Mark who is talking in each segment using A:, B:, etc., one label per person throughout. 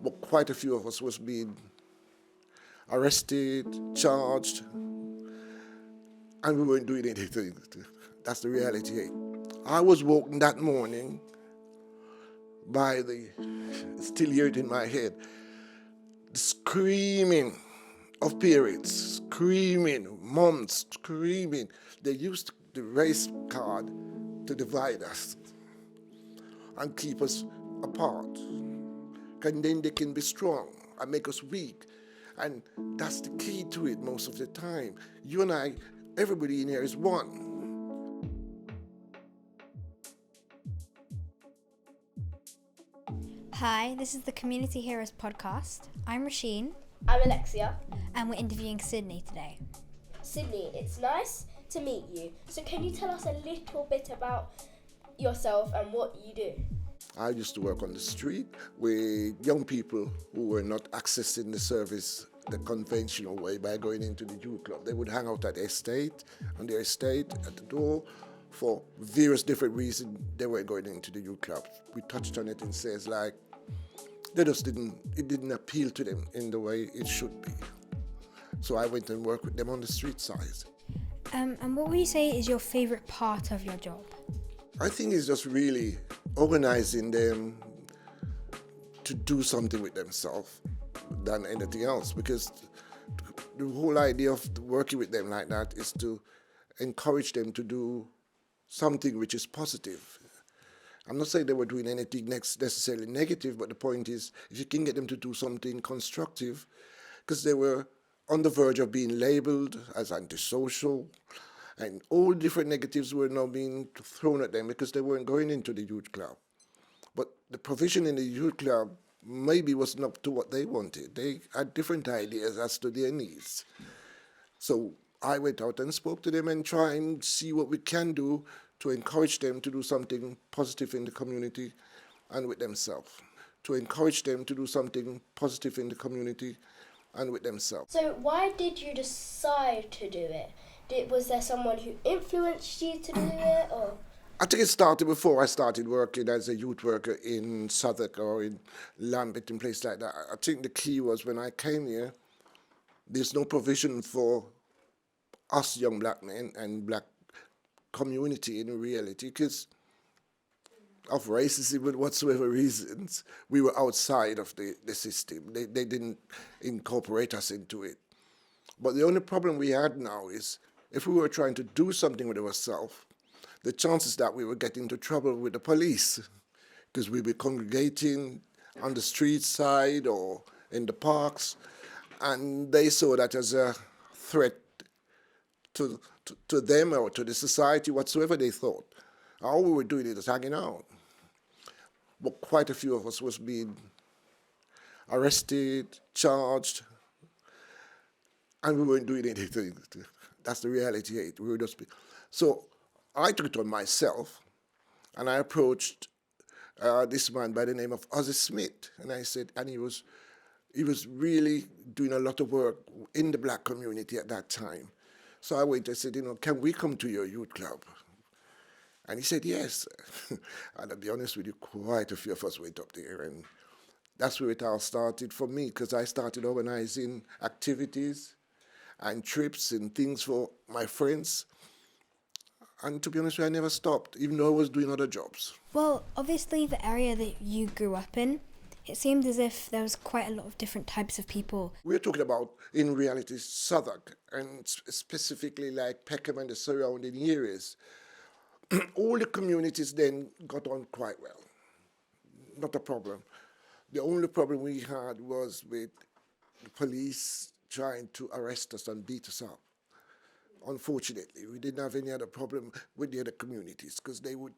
A: but quite a few of us was being arrested, charged, and we weren't doing anything. That's the reality. I was woken that morning by still hear it in my head, the screaming of parents, screaming, moms screaming. They used the race card to divide us and keep us apart. And then they can be strong and make us weak. And that's the key to it most of the time. You and I, everybody in here is one.
B: Hi, this is the Community Heroes podcast. I'm Rasheen,
C: I'm Alexia.
B: and we're interviewing Sydney today.
C: Sydney, it's nice to meet you. So can you tell us a little bit about yourself and what you do?
A: I used to work on the street with young people who were not accessing the service the conventional way by going into the youth club. They would hang out at on their estate, at the door. For various different reasons, they weren't going into the youth club. We touched on it and says like, it didn't appeal to them in the way it should be. So I went and worked with them on the street side.
B: And what would you say is your favourite part of your job?
A: I think it's just really organizing them to do something with themselves than anything else, because the whole idea of working with them like that is to encourage them to do something which is positive. I'm not saying they were doing anything necessarily negative, but the point is, if you can get them to do something constructive, because they were on the verge of being labeled as antisocial, and all different negatives were now being thrown at them because they weren't going into the youth club. But the provision in the youth club maybe wasn't up to what they wanted. They had different ideas as to their needs. So I went out and spoke to them and try and see what we can do to encourage them to do something positive in the community and with themselves. To encourage them to do something positive in the community and with themselves.
C: So why did you decide to do it? Was there someone who influenced you to do it, or?
A: I think it started before I started working as a youth worker in Southwark or in Lambeth and places like that. I think the key was when I came here, there's no provision for us young black men and black community in reality because of racism and whatsoever reasons. We were outside of the system. They didn't incorporate us into it. But the only problem we had now is if we were trying to do something with ourselves, the chances that we would get into trouble with the police because we were congregating on the street side or in the parks, and they saw that as a threat to them or to the society, whatsoever they thought. All we were doing is hanging out. But quite a few of us was being arrested, charged, and we weren't doing anything. That's the reality. We were just. So I took it on myself, and I approached this man by the name of Ozzy Smith, and I said, and he was really doing a lot of work in the black community at that time. So I went and said, can we come to your youth club? And he said, yes. And I'll be honest with you, quite a few of us went up there, and that's where it all started for me, because I started organizing activities and trips and things for my friends. And to be honest with you, I never stopped, even though I was doing other jobs.
B: Well, obviously the area that you grew up in, it seemed as if there was quite a lot of different types of people.
A: We're talking about, in reality, Southwark, and specifically like Peckham and the surrounding areas. All the communities then got on quite well. Not a problem. The only problem we had was with the police trying to arrest us and beat us up. Unfortunately, we didn't have any other problem with the other communities because they would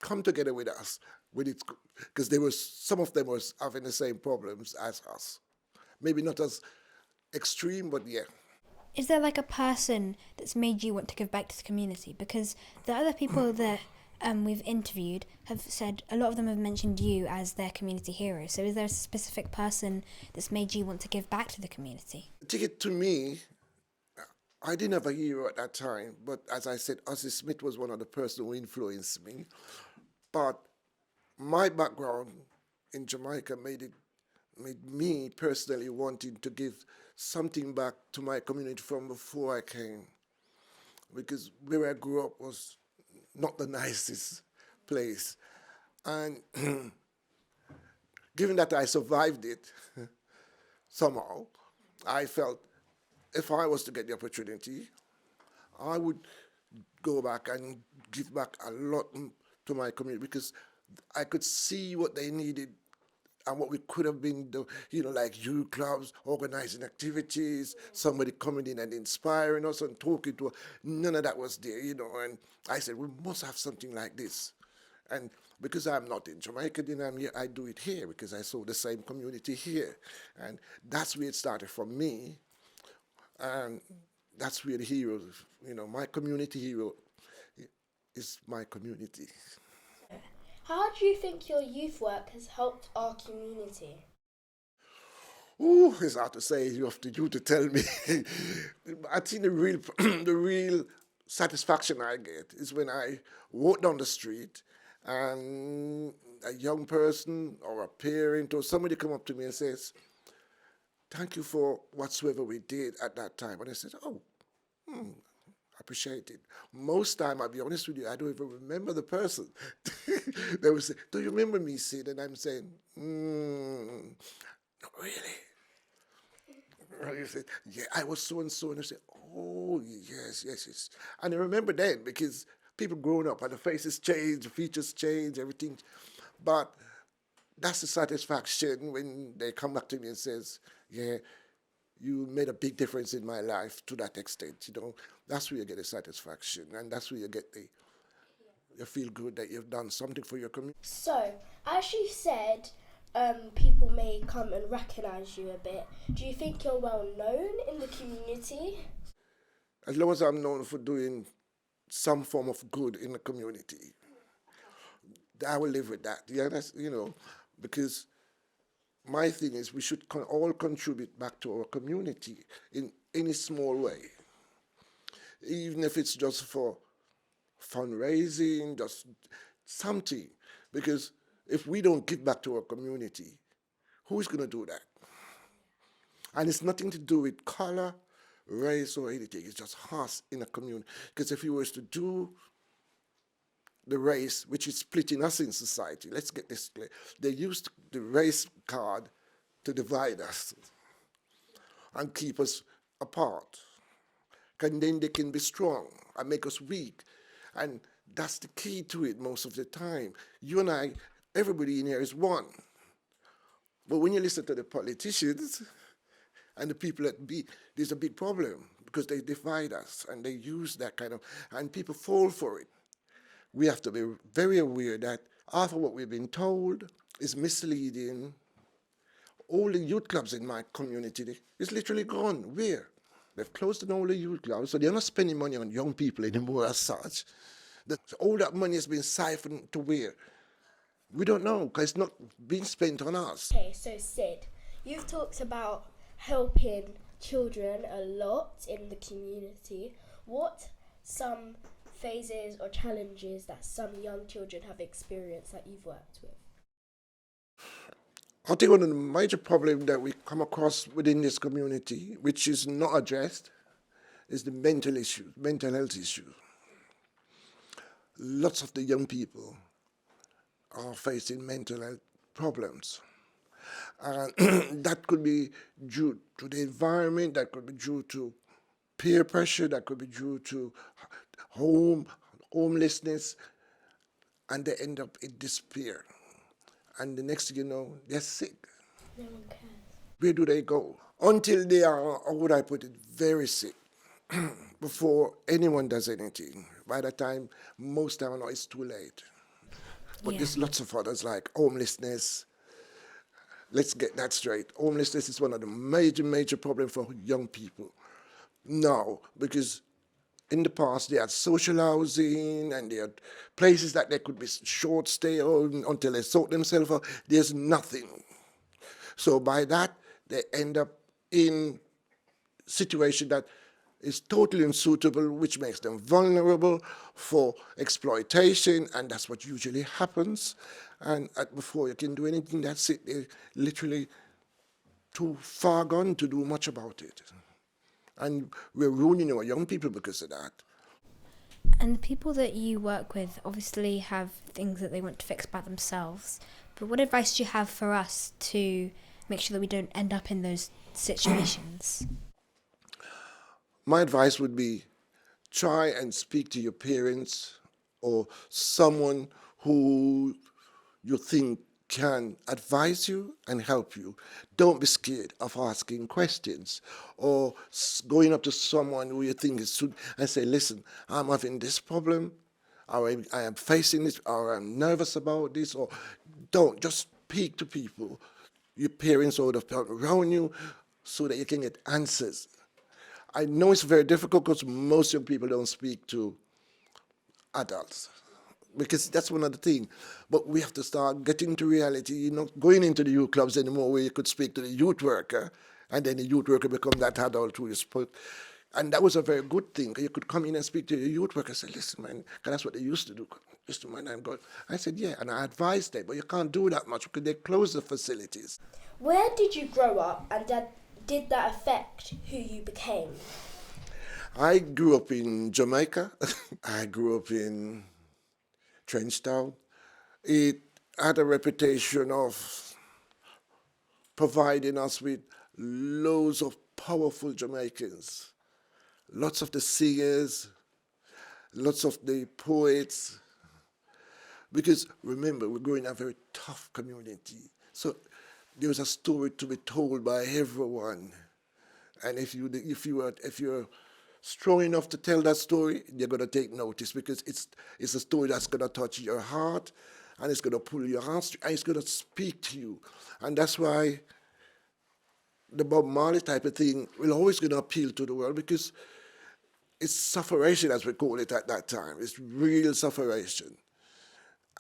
A: come together with us because some of them was having the same problems as us. Maybe not as extreme, but yeah.
B: Is there like a person that's made you want to give back to the community? Because the other people that we've interviewed have said, a lot of them have mentioned you as their community hero. So is there a specific person that's made you want to give back to the community?
A: Take it to me, I didn't have a hero at that time, but as I said, Ozzy Smith was one of the person who influenced me. But my background in Jamaica made it made me personally wanting to give something back to my community from before I came. Because where I grew up was not the nicest place. And given that I survived it somehow, I felt if I was to get the opportunity, I would go back and give back a lot to my community because I could see what they needed and what we could have been, like youth clubs, organizing activities, somebody coming in and inspiring us and talking to us. None of that was there, and I said, we must have something like this. And because I'm not in Jamaica, then I do it here because I saw the same community here. And that's where it started for me. And that's where the hero, my community hero is my community.
C: How do you think your youth work has helped our community?
A: Ooh, it's hard to say. You have to tell me. I think the real, the real satisfaction I get is when I walk down the street and a young person or a parent or somebody come up to me and says, "Thank you for whatsoever we did at that time." And I said, "Oh, appreciate it." Most time, I'll be honest with you, I don't even remember the person. They will say, "Do you remember me, Sid?" And I'm saying, "Not really." And you say, "Yeah, I was so and so," and I say, "Oh, yes, yes, yes." And I remember then because people growing up and the faces change, the features change, everything. But that's the satisfaction when they come back to me and says, "Yeah, you made a big difference in my life to that extent." That's where you get the satisfaction, and that's where you get you feel good that you've done something for your community.
C: So, as you said, people may come and recognise you a bit. Do you think you're well known in the community?
A: As long as I'm known for doing some form of good in the community, I will live with that. Yeah, because my thing is we should all contribute back to our community in any small way, even if it's just for fundraising, just something. Because if we don't give back to our community, who's going to do that? And it's nothing to do with color, race, or anything. It's just us in a community. Because if you was to do the race, which is splitting us in society, let's get this clear. They used the race card to divide us and keep us apart. And then they can be strong and make us weak. And that's the key to it most of the time. You and I, everybody in here is one. But when you listen to the politicians and the people that there's a big problem because they divide us and they use that and people fall for it. We have to be very aware that half of what we've been told is misleading. All the youth clubs in my community is literally gone. Where? They've closed down all the youth clubs, so they're not spending money on young people anymore as such. All that money has been siphoned to where? We don't know, because it's not being spent on us.
C: Okay, so Sid, you've talked about helping children a lot in the community. What some phases or challenges that some young children have experienced that you've worked with?
A: I think one of the major problems that we come across within this community, which is not addressed, is the mental health issue. Lots of the young people are facing mental health problems. That could be due to the environment, that could be due to peer pressure, that could be due to homelessness, and they end up in despair. And the next thing you know, they're sick.
C: No one cares.
A: Where do they go? Until they are, how would I put it, very sick, before anyone does anything. By the time, most time now, it's too late. But there's lots of others like homelessness. Let's get that straight. Homelessness is one of the major problems for young people now, because in the past they had social housing and they had places that they could be short stay on until they sort themselves out. There's nothing. So by that, they end up in a situation that is totally unsuitable, which makes them vulnerable for exploitation, and that's what usually happens. And before you can do anything, that's it. They literally too far gone to do much about it. And we're ruining our young people because of that.
B: And the people that you work with obviously have things that they want to fix about themselves. But what advice do you have for us to make sure that we don't end up in those situations?
A: My advice would be try and speak to your parents or someone who you think can advise you and help you. Don't be scared of asking questions or going up to someone who you think is and say, listen, I'm having this problem, or I am facing this, or I'm nervous about this, or don't. Just speak to people, your parents or the people around you, so that you can get answers. I know it's very difficult because most young people don't speak to adults, because that's one of the things. But we have to start getting to reality. You're not going into the youth clubs anymore where you could speak to the youth worker, and then the youth worker become that adult who you spoke. And that was a very good thing. You could come in and speak to the youth worker and say, listen, man, 'cause that's what they used to do. Used to my name God. I said, yeah, and I advised them, but you can't do that much because they close the facilities.
C: Where did you grow up, and did that affect who you became?
A: I grew up in Jamaica. I grew up in Trenchtown. It had a reputation of providing us with loads of powerful Jamaicans. Lots of the singers, lots of the poets. Because remember, we're growing in a very tough community. So there was a story to be told by everyone. And if you're strong enough to tell that story, you're going to take notice, because it's a story that's going to touch your heart, and it's going to pull your heart, and it's going to speak to you. And that's why the Bob Marley type of thing will always going to appeal to the world, because it's sufferation, as we call it at that time. It's real sufferation.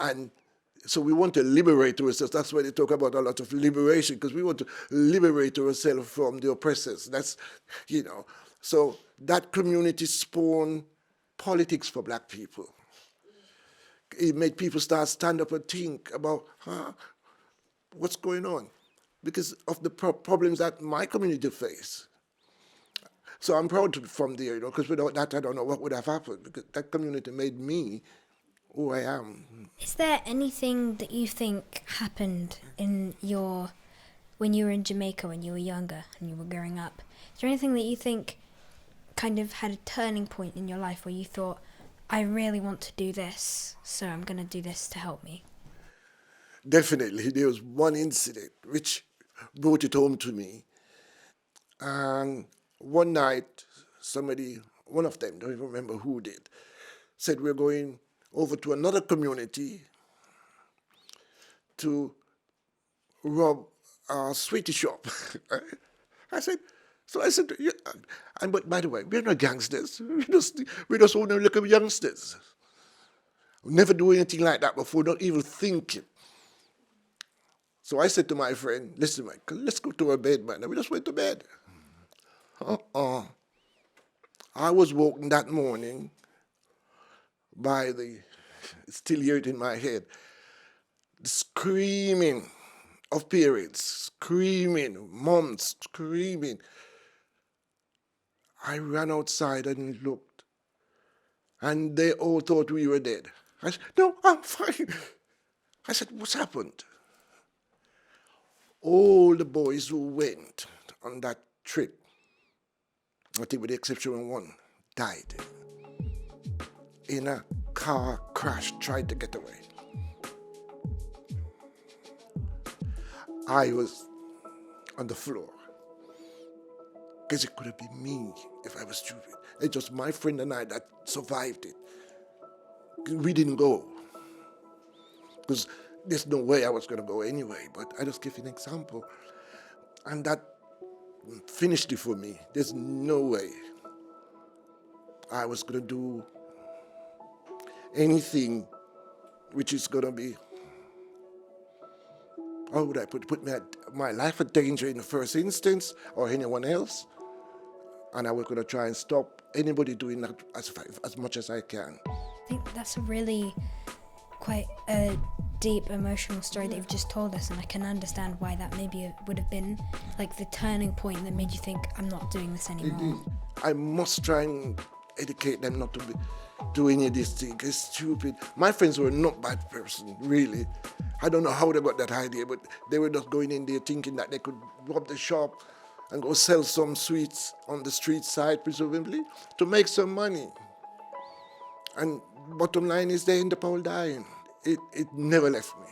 A: And so we want to liberate ourselves. That's why they talk about a lot of liberation, because we want to liberate ourselves from the oppressors. That's, So that community spawned politics for black people. It made people stand up and think about, what's going on? Because of the problems that my community face. So I'm proud from there, because without that, I don't know what would have happened, because that community made me who I am.
B: Is there anything that you think happened when you were in Jamaica when you were younger and you were growing up? Is there anything that you think kind of had a turning point in your life where you thought, I really want to do this, so I'm going to do this to help me?
A: Definitely. There was one incident which brought it home to me. And one night, one of them, don't even remember who did, said we're going over to another community to rob a sweetie shop. I said, yeah. And but by the way, we're not gangsters. We just want to look at youngsters. We never do anything like that before, not even thinking. So I said to my friend, listen, Michael, let's go to our bed, man. And we just went to bed. I was woken that morning by still hear it in my head, the screaming of parents, screaming, moms screaming. I ran outside and looked, and they all thought we were dead. I said, no, I'm fine. I said, what's happened? All the boys who went on that trip, I think with the exception of one, died in a car crash, tried to get away. I was on the floor, because it could have been me if I was stupid. It's just my friend and I that survived it. We didn't go, because there's no way I was going to go anyway, but I just give you an example. And that finished it for me. There's no way I was going to do anything which is going to be, how would I put my life at danger in the first instance, or anyone else. And I was going to try and stop anybody doing that as much as I can.
B: I think that's a really quite a deep emotional story that you've just told us, and I can understand why that maybe would have been like the turning point that made you think, I'm not doing this anymore.
A: I must try and educate them not to do any of these things. It's stupid. My friends were not bad person, really. I don't know how they got that idea, but they were just going in there thinking that they could rob the shop and go sell some sweets on the street side, presumably, to make some money. And bottom line is they end up all dying. It never left me.